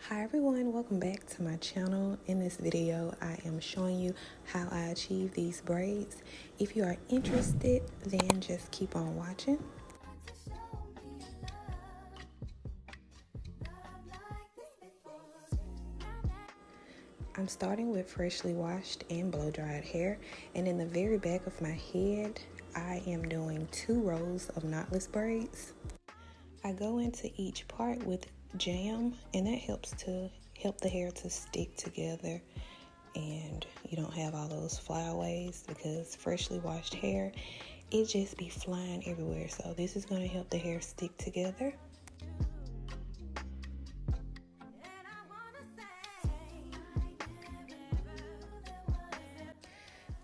Hi everyone, welcome back to my channel. In this video, I am showing you how I achieve these braids. If you are interested, then just keep on watching. I'm starting with freshly washed and blow dried hair, and in the very back of my head, I am doing 2 rows of knotless braids. I go into each part with jam, and that helps the hair to stick together and you don't have all those flyaways, because freshly washed hair, it just be flying everywhere. So this is going to help the hair stick together.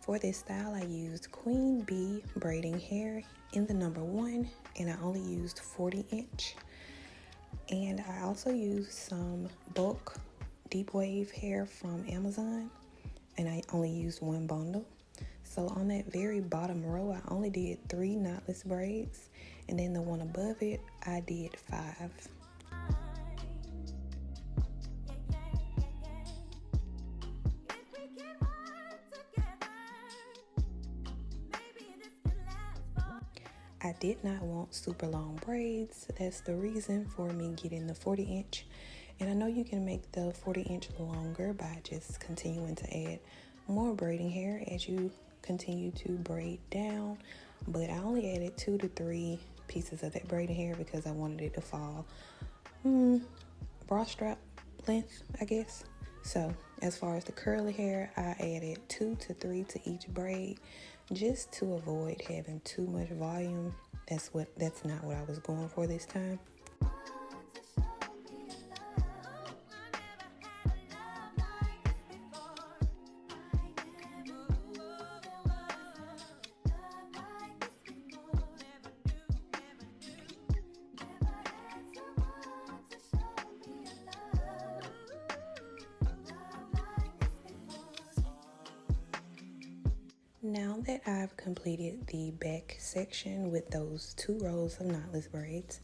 For this style, I used Queen Bee braiding hair in the number 1, and I only used 40-inch. And I also used some bulk deep wave hair from Amazon, and I only used 1 bundle. So on that very bottom row, I only did 3 knotless braids, and then the one above it, I did 5. I did not want super long braids. That's the reason for me getting the 40-inch. And I know you can make the 40-inch longer by just continuing to add more braiding hair as you continue to braid down. But I only added 2 to 3 pieces of that braiding hair because I wanted it to fall bra strap length, I guess. So as far as the curly hair, I added 2 to 3 to each braid, just to avoid having too much volume. That's not what I was going for this time. Now that I've completed the back section with those 2 rows of knotless braids,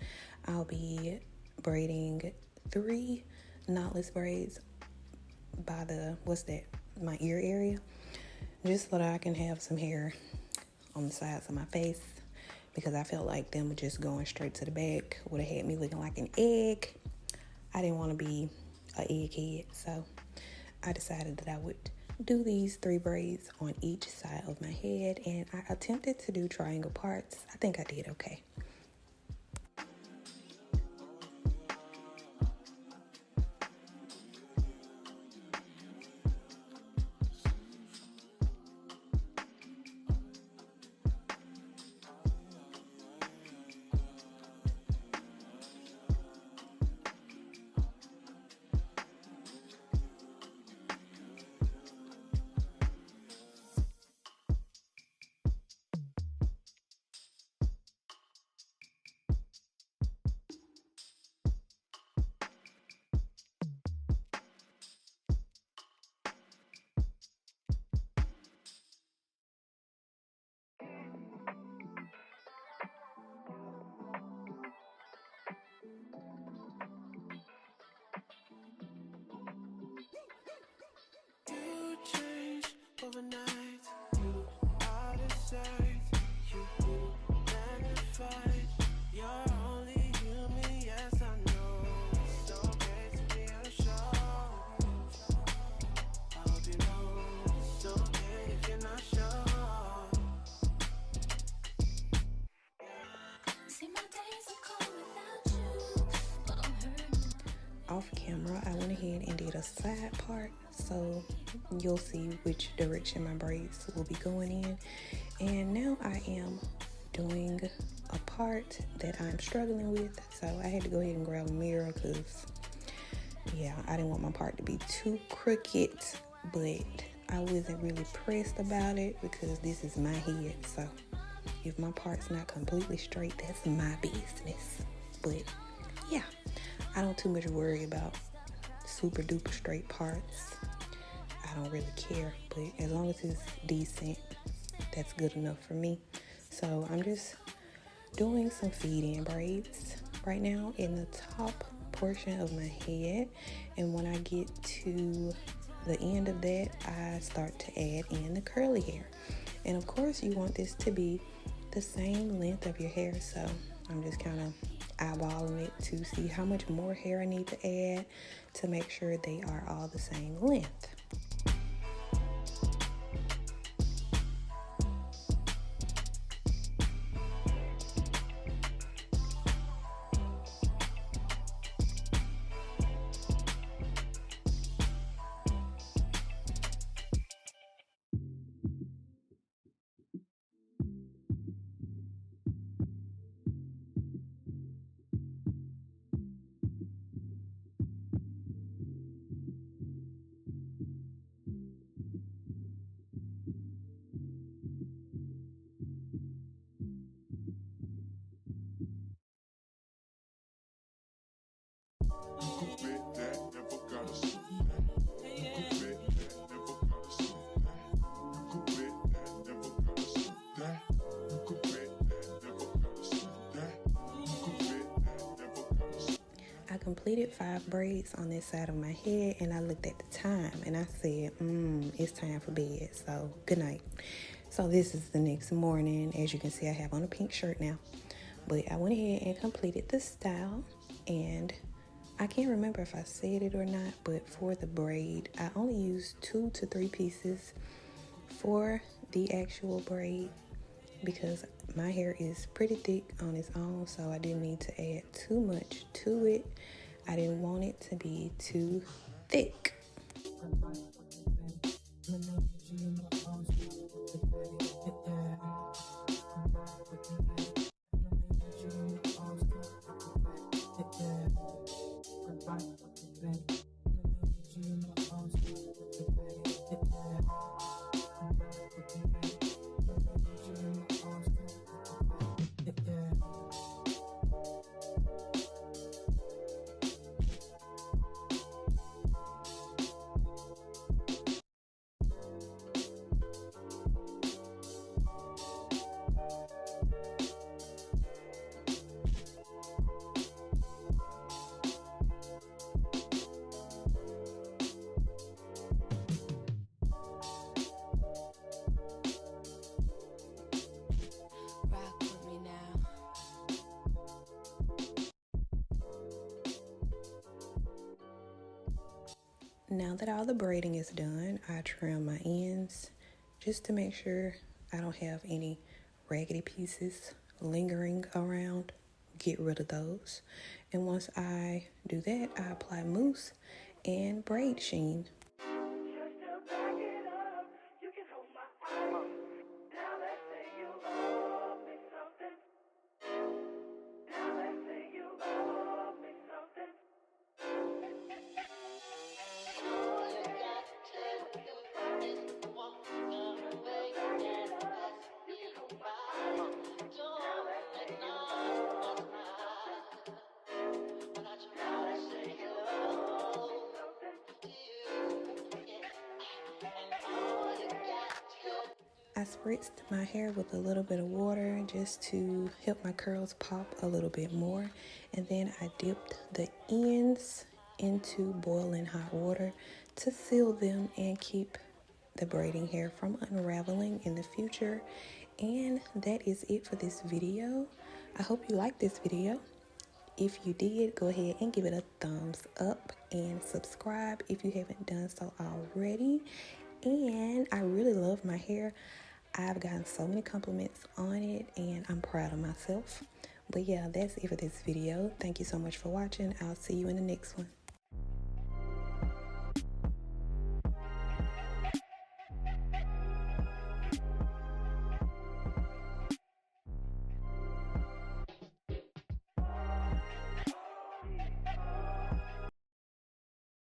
I'll be braiding 3 knotless braids by my ear area, just so that I can have some hair on the sides of my face, because I felt like them just going straight to the back would have had me looking like an egg. I didn't want to be an egghead, so I decided that I would do these 3 braids on each side of my head, and I attempted to do triangle parts. I think I did okay. Overnight, you are the sight, you magnify. You're only human, yes I know. It's okay to be unsure. I hope you know it's okay if you're not sure. See, my days are cold without you, but I'm hurting. Off camera, I went ahead and did a side part, so you'll see which direction my braids will be going in. And now I am doing a part that I'm struggling with, so I had to go ahead and grab a mirror because yeah, I didn't want my part to be too crooked, but I wasn't really pressed about it because this is my head. So if my part's not completely straight, that's my business. But yeah, I don't too much worry about super duper straight parts. I don't really care, but as long as it's decent, that's good enough for me. So I'm just doing some feed-in braids right now in the top portion of my head, and when I get to the end of that, I start to add in the curly hair. And of course you want this to be the same length of your hair, so I'm just kind of eyeballing it to see how much more hair I need to add to make sure they are all the same length. I completed 5 braids on this side of my head, and I looked at the time and I said, it's time for bed, so good night. So this is the next morning. As you can see, I have on a pink shirt now, but I went ahead and completed the style. And I can't remember if I said it or not, but for the braid, I only used 2 to 3 pieces for the actual braid because my hair is pretty thick on its own, so I didn't need to add too much to it. I didn't want it to be too thick. Now that all the braiding is done, I trim my ends just to make sure I don't have any raggedy pieces lingering around. Get rid of those. And once I do that, I apply mousse and braid sheen. I spritzed my hair with a little bit of water just to help my curls pop a little bit more. And then I dipped the ends into boiling hot water to seal them and keep the braiding hair from unraveling in the future. And that is it for this video. I hope you liked this video. If you did, go ahead and give it a thumbs up and subscribe if you haven't done so already. And I really love my hair. I've gotten so many compliments on it and I'm proud of myself. But yeah, that's it for this video. Thank you so much for watching. I'll see you in the next one.